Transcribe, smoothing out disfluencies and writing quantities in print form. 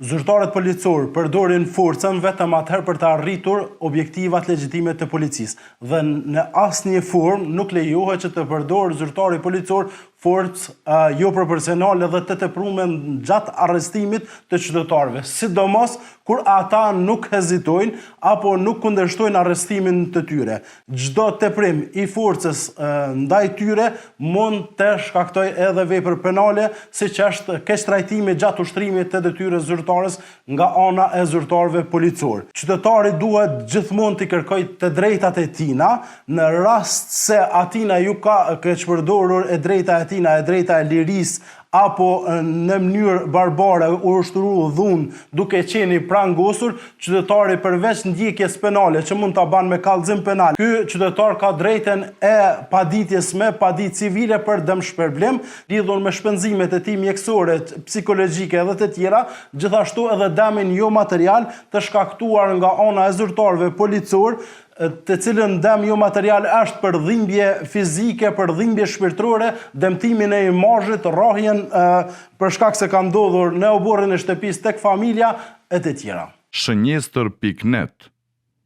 Zyrtarët policor përdorin forcën vetëm atëherë për të arritur objektivat legjitime të policisë dhe në asnjë formë nuk lejohet që të përdorë zyrtari policor forcë jo proporcionale dhe të teprume gjatë arrestimit të qytetarëve, sidomos kur ata nuk hezitojnë apo nuk kundërshtojnë arrestimin të tyre. Çdo teprim i forcës ndaj tyre mund të shkaktoj edhe vepër penale, siç është keqtrajtimi gjatë ushtrimit të detyrës zyrtares nga ana e zyrtarëve policor. Qytetari duhet gjithmonë të kërkojë të drejtat e tina, në rast se atina ju ka keqpërdorur e drejta e tina, e drejta e lirisë, apo në mënyrë barbare u ushtru dhunë duke qeni prangosur, qytetari përveç ndjekjes penale që mund ta banë me kallëzim penal, ky qytetar ka drejten e paditjes me paditë civile për dëmshpërblim, lidhur me shpenzimet e tij mjekësore, psikologjike dhe të tjera, gjithashtu edhe dëmin jo material të shkaktuar nga ana e zyrtarëve policor, të cilën dëm jo material është për dhimbje fizike, për dhimbje shpirtërore, dëmtimin e imazhit, rrahjen për shkak se ka ndodhur në oborrin e shtëpisë tek familja e të tjera. Shënjestër.net